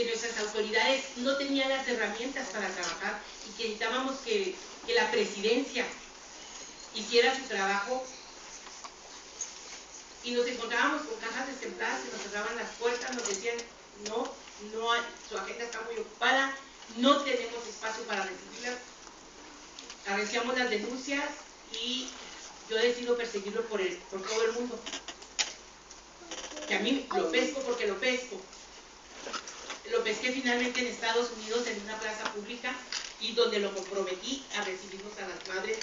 nuestras autoridades no tenían las herramientas para trabajar y que necesitábamos que la presidencia hiciera su trabajo, y nos encontrábamos con cajas destempladas que nos cerraban las puertas, nos decían, no hay, su agenda está muy ocupada, no tenemos espacio para recibirlas. Arreciamos las denuncias y yo decido perseguirlo por todo el mundo. Que a mí lo pesco porque lo pesco. Lo pesqué finalmente en Estados Unidos en una plaza pública y donde lo comprometí a recibirnos a las madres.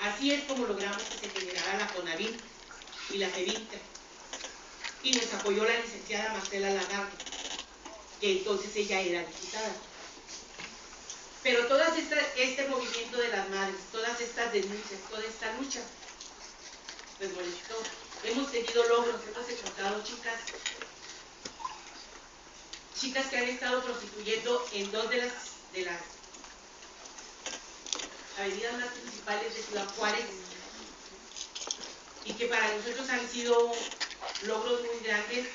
Así es como logramos que se generara la CONAVIM y la FEBINTRA. Y nos apoyó la licenciada Marcela Lagarde, que entonces ella era diputada. Pero todo este movimiento de las madres, todas estas denuncias, toda esta lucha, pues molestó. Hemos tenido logros, hemos encontrado chicas que han estado prostituyendo en dos de las avenidas más principales de Ciudad Juárez, y que para nosotros han sido logros muy grandes.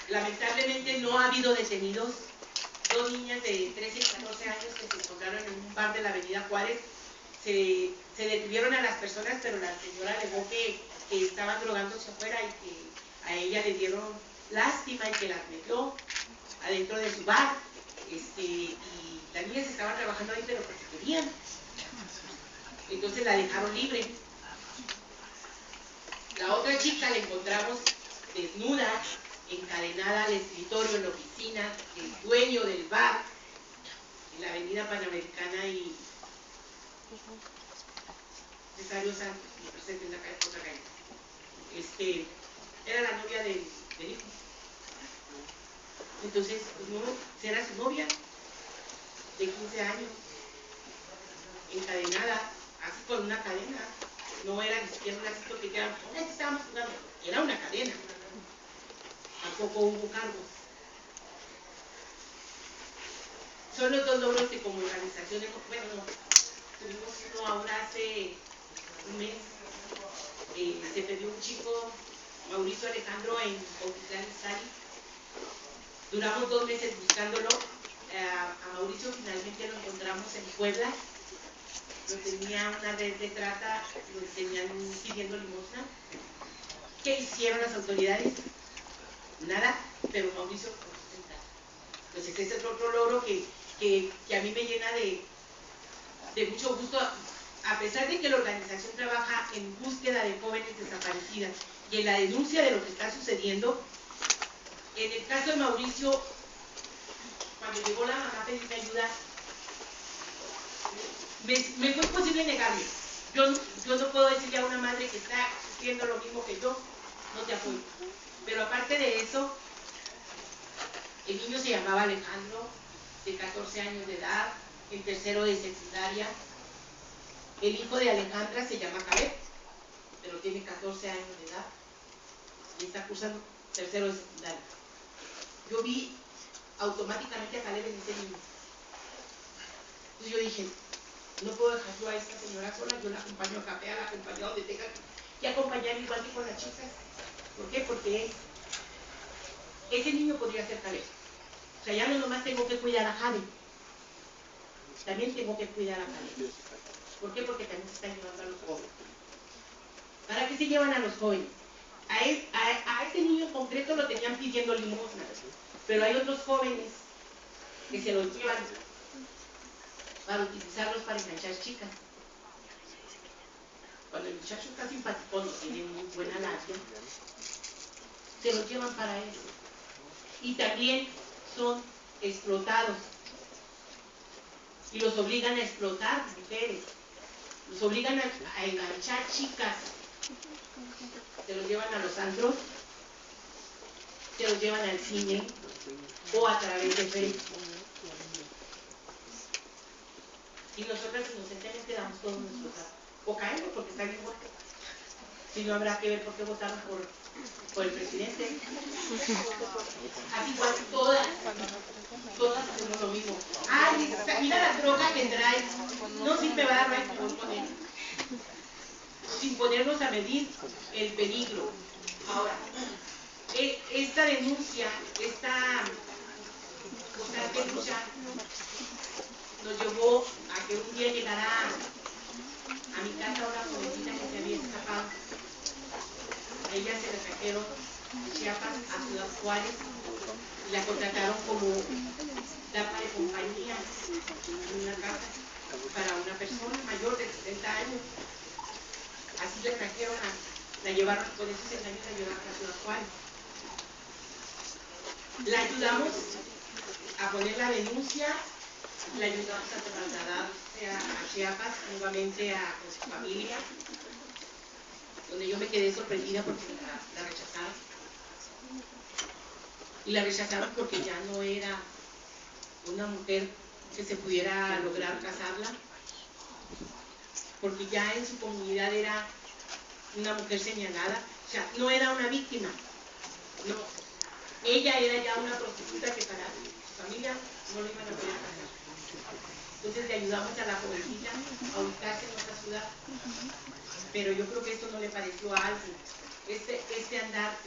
Lamentablemente no ha habido detenidos. Dos niñas de 13 y 14 años que se encontraron en un bar de la avenida Juárez, se detuvieron a las personas, pero la señora alegó que estaban drogándose afuera y que a ella le dieron lástima y que las metió adentro de su bar, y las niñas estaban trabajando ahí, pero porque querían. Entonces la dejaron libre. La otra chica la encontramos desnuda, encadenada al escritorio en la oficina del dueño del bar en la avenida Panamericana y Cesario Santos, me presento en la otra calle. Era la novia del hijo. Entonces, pues no, era su novia de 15 años, encadenada, así con una cadena. No era ni siquiera un lacito que quedaban, estábamos jugando, era una cadena. Tampoco hubo cargos. Son los dos logros que como organización, tuvimos uno ahora hace un mes. Se perdió un chico, Mauricio Alejandro, en Oquitlán Izcalli. Duramos 2 meses buscándolo. A Mauricio finalmente lo encontramos en Puebla. Lo tenía una red de trata, lo tenían pidiendo limosna. ¿Qué hicieron las autoridades? Nada, pero Mauricio fue sentado. Entonces ese es otro logro que a mí me llena de mucho gusto, a pesar de que la organización trabaja en búsqueda de jóvenes desaparecidas y en la denuncia de lo que está sucediendo. En el caso de Mauricio, cuando llegó la mamá a pedirme ayuda, me fue imposible negarle. Yo no puedo decirle a una madre que está sufriendo lo mismo que yo, no te apoyo. Pero aparte de eso, el niño se llamaba Alejandro, de 14 años de edad, en tercero de secundaria. El hijo de Alejandra se llama Caleb, pero tiene 14 años de edad y está cursando tercero de secundaria. Yo vi automáticamente a Caleb en ese niño. Entonces yo dije, no puedo dejar yo a esta señora sola, yo la acompaño a café, la acompaño a donde tenga que acompañar, igual que con las chicas. ¿Por qué? Porque ese niño podría ser Caleb. O sea, ya no nomás tengo que cuidar a Jade, también tengo que cuidar a Caleb. ¿Por qué? Porque también se están llevando a los jóvenes. ¿Para qué se llevan a los jóvenes? A ese niño en concreto lo tenían pidiendo limosna, pero hay otros jóvenes que se los llevan para utilizarlos para enganchar chicas. Cuando el muchacho está simpaticón, no tiene muy buena labia, se los llevan para eso. Y también son explotados. Y los obligan a explotar mujeres. Los obligan a enganchar chicas. Se los llevan a los antros, se los llevan al cine o a través de Facebook. Y nosotras inocentemente damos todos nuestros datos. O caemos porque está bien bueno. Si no, habrá que ver por qué votamos por el presidente. Así igual todas hacemos lo mismo. Ay, mira la droga que trae. No, sí me va a dar alcohol con él. Sin ponernos a medir el peligro. Ahora, esta denuncia, esta denuncia nos llevó a que un día llegara a mi casa una jovencita que se había escapado. A ella se la trajeron de Chiapas a Ciudad Juárez y la contrataron como dama de compañía en una casa para una persona mayor de 60 años. Así la trajeron, la llevaron, con esos engaños la llevaron a Ciudad Juárez. La ayudamos a poner la denuncia, la ayudamos a trasladarse a Chiapas, nuevamente con su familia, donde yo me quedé sorprendida porque la rechazaron. Y la rechazaron porque ya no era una mujer que se pudiera lograr casarla, porque ya en su comunidad era una mujer señalada, o sea, no era una víctima, no, ella era ya una prostituta que para su familia no le iban a poder casar. Entonces le ayudamos a la jovencita a ubicarse en otra ciudad, pero yo creo que esto no le pareció a alguien, este andar,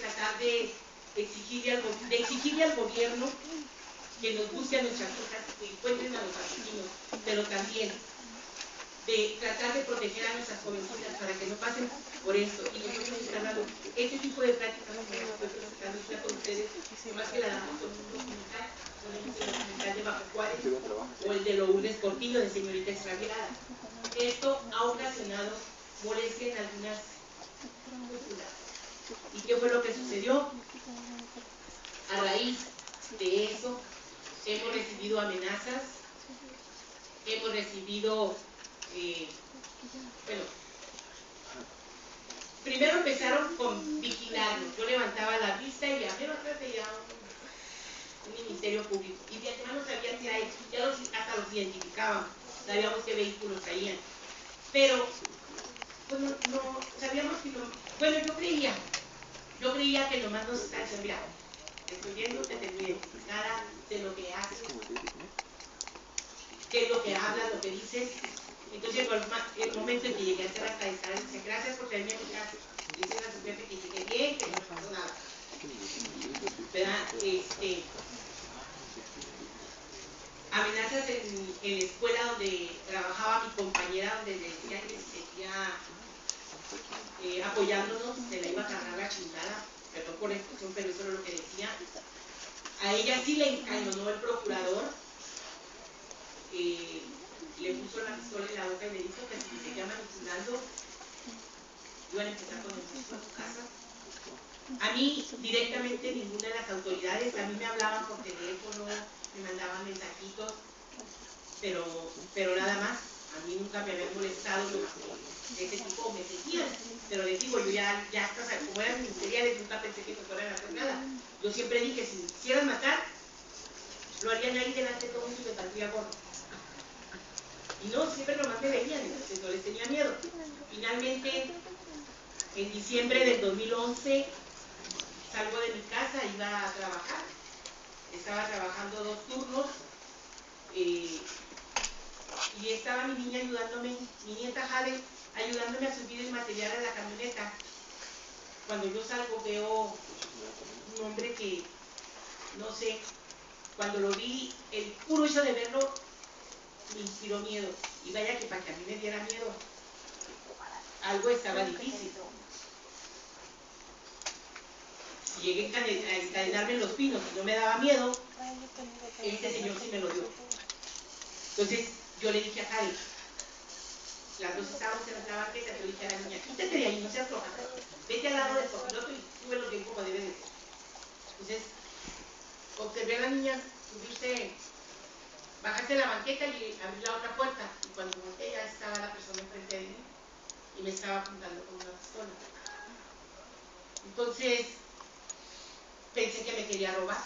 tratar de exigirle al gobierno que nos busque a nuestras hijas, que encuentren a los asesinos, pero también de tratar de proteger a nuestras jovencitas para que no pasen por esto. Y nosotros estamos dando este tipo de prácticas como las que estoy presentando con ustedes, más que la damos con un documental, ponemos el documental de Bajo Juárez o el de Lourdes Cortillo de Señorita Extraviada. Esto ha ocasionado molestia en algunas cúpulas. ¿Y qué fue lo que sucedió? A raíz de eso, hemos recibido amenazas, hemos recibido, primero empezaron con vigilarnos. Yo levantaba la vista y a menos atrás veía un ministerio público. Y de antemano sabían que era ellos, ya hasta los identificábamos, sabíamos qué vehículos traían. Pero, pues no sabíamos que no. Bueno, yo creía que nomás nos estaban diciendo, mira, estoy viendo, te tengo identificada, de lo que haces, qué es lo que hablas, lo que dices. Entonces, el momento en que llegué a hacer hasta esta, dice, gracias por traerme a mi casa. Dice a su jefe que llegué bien, que no pasó nada. ¿Verdad? Amenazas en la escuela donde trabajaba mi compañera, donde le decía que si seguía apoyándonos, se la iba a cargar la chingada. Perdón por la expresión, pero eso era lo que decía. A ella sí le encañonó el procurador, le puso la pistola en la boca y le dijo que si seguía manipulando, iban a empezar con el juicio a su casa. A mí, directamente, ninguna de las autoridades, a mí me hablaban por teléfono, me mandaban mensajitos, pero nada más. A mí nunca me habían molestado de ese tipo, me seguían. Pero les digo, yo ya hasta, como eran ministeriales, nunca pensé que me fueran a hacer nada. Yo siempre dije, si me quisieran matar, lo harían ahí delante de todo el mundo y me saldría gordo. Y no, siempre nomás me veían, entonces no les tenía miedo. Finalmente, en diciembre del 2011, salgo de mi casa, iba a trabajar. Estaba trabajando 2 turnos. Y estaba mi niña ayudándome, mi nieta Jade, ayudándome a subir el material a la camioneta. Cuando yo salgo veo un hombre que, no sé, cuando lo vi, el puro hecho de verlo, me inspiró miedo. Y vaya que para que a mí me diera miedo, algo estaba difícil. Si llegué a encadenarme en los pinos y no me daba miedo, ese señor sí me lo dio. Entonces yo le dije a Karen, las dos estábamos en la banqueta, yo le dije a la niña, quítate de ahí, no seas floja, vete al lado del copiloto y súbelo bien como debe de ser. Entonces observé a la niña subirse, bajarse de la banqueta y abrir la otra puerta, y cuando volteé ya estaba la persona enfrente de mí y me estaba apuntando con una pistola. Entonces pensé que me quería robar,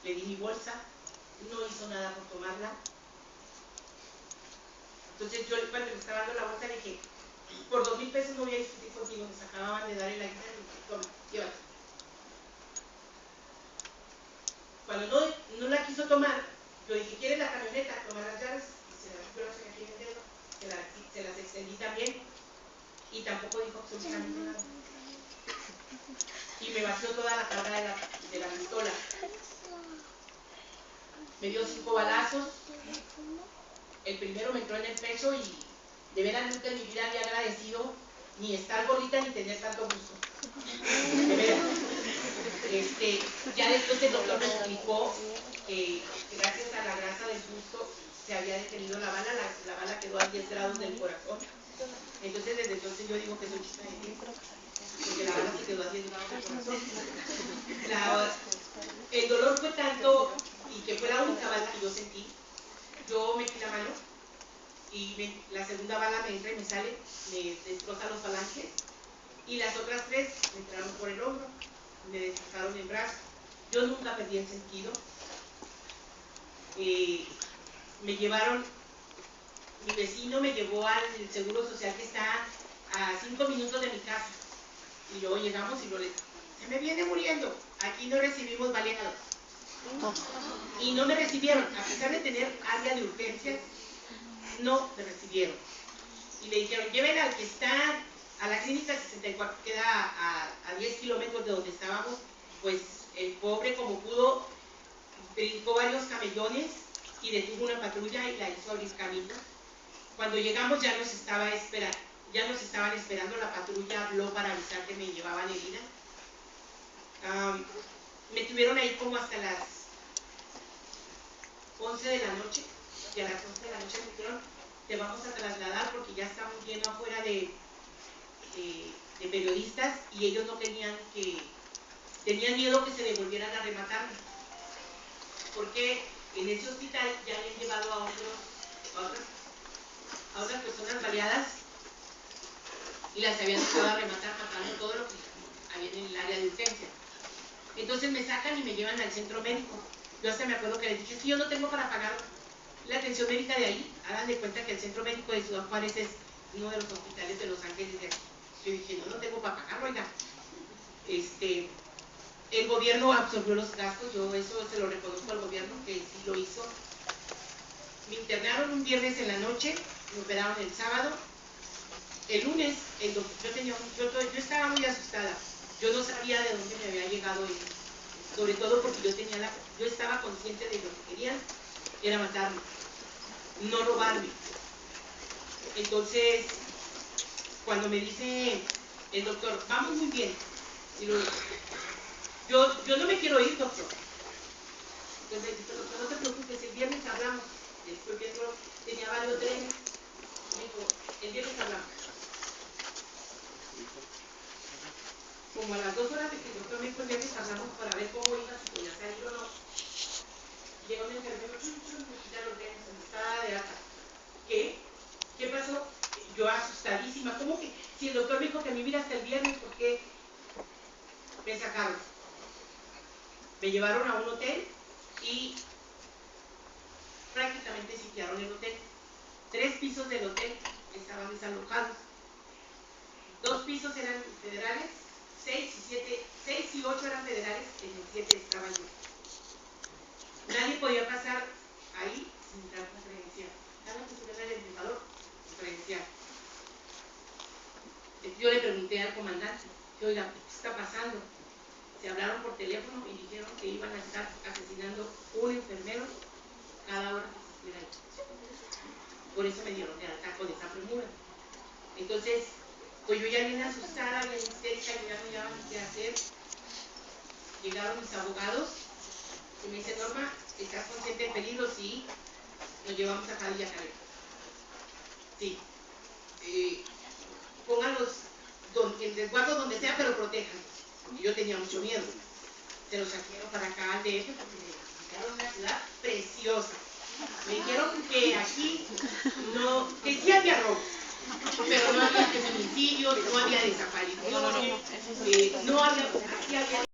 le di mi bolsa, no hizo nada por tomarla. Entonces yo cuando le estaba dando la bolsa le dije, por 2,000 pesos no voy a discutir contigo, nos acababan de dar el aire, toma, llévate. Cuando no la quiso tomar, yo dije, ¿quieres la camioneta? Toma las llaves, y yo las tenía aquí en el dedo, se las extendí también, y tampoco dijo absolutamente nada. Y me vació toda la carga de la pistola. Me dio 5 balazos, el primero me entró en el pecho y de veras nunca en mi vida había agradecido ni estar gordita ni tener tanto gusto. De veras. Ya después el doctor me explicó que gracias a la grasa del busto se había detenido la bala quedó a 10 grados del corazón. Entonces desde entonces yo digo que soy chica de 10, porque la bala se quedó a 10 grados del corazón. El dolor fue tanto y que fue la única bala que yo sentí. Yo metí la mano y la segunda bala me entra y me sale, me destroza los falanges, y las otras 3 me entraron por el hombro, me destrozaron el brazo. Yo nunca perdí el sentido. Me llevaron, mi vecino me llevó al Seguro Social que está a 5 minutos de mi casa, y luego llegamos y se me viene muriendo, aquí no recibimos baleados. Y no me recibieron, a pesar de tener área de urgencias, no me recibieron. Y le dijeron, llévenla al que está a la clínica 64, que queda a 10 kilómetros de donde estábamos. Pues el pobre, como pudo, brincó varios camellones y detuvo una patrulla y la hizo abrir camino. Cuando llegamos ya nos estaban esperando, la patrulla habló para avisar que me llevaban herida. Me tuvieron ahí como hasta las 11 de la noche, y a las 11 de la noche me dijeron, te vamos a trasladar porque ya estamos lleno afuera de periodistas, y ellos no tenían tenían miedo que se devolvieran a rematarme, porque en ese hospital ya habían llevado a otras personas baleadas y las habían dejado a rematar matando todo lo que había en el área de urgencia. Entonces me sacan y me llevan al centro médico. Yo hasta me acuerdo que les dije, si yo no tengo para pagar la atención médica de ahí, hagan de cuenta que el centro médico de Ciudad Juárez es uno de los hospitales de Los Ángeles de aquí. Yo dije, no tengo para pagarlo, oiga. El gobierno absorbió los gastos, yo eso se lo reconozco al gobierno que sí lo hizo. Me internaron un viernes en la noche, me operaron el sábado. El lunes, yo estaba muy asustada. Yo no sabía de dónde me había llegado él, sobre todo porque yo estaba consciente de lo que querían, era matarme, no robarme. Entonces, cuando me dice el doctor, vamos muy bien, yo no me quiero ir, doctor. Entonces me dijo, doctor, no te preocupes, el viernes hablamos. Después tenía varios trenes. Me dijo, el viernes hablamos. Como a las 2 horas de que el doctor me dijo, el viernes hablamos para ver cómo iba, si podía salir o no. Llegó un enfermero, me quita los trenes, en estaba de alta. ¿Qué pasó? Yo asustadísima. ¿Cómo que? Si el doctor me dijo que me iba hasta el viernes, ¿por qué me sacaron? Me llevaron a un hotel y prácticamente sitiaron el hotel. 3 pisos del hotel estaban desalojados. 2 pisos eran federales, 6 y 8 eran federales, en el 7 estaba yo. Nadie podía pasar ahí sin entrar con credencial. Cada que se ve el elevador, con credencial. Yo le pregunté al comandante, oiga, ¿qué está pasando? Se hablaron por teléfono y dijeron que iban a estar asesinando un enfermero cada hora de la institución. Por eso me dieron de alta con esa premura. Entonces, pues yo ya vine asustada, bien histérica, yo ya no sabía ni qué hacer. Llegaron mis abogados y me dice, Norma, ¿estás consciente del peligro? Sí. Nos llevamos a Padilla Caleta. Sí. Pónganlos en resguardo donde sea, pero protéjanlos. Porque yo tenía mucho miedo. Se los saquearon para acá al DF porque me visitaron una ciudad preciosa. Me dijeron que aquí no, que sí había robos, pero no había feminicidios, no había desapariciones, no había,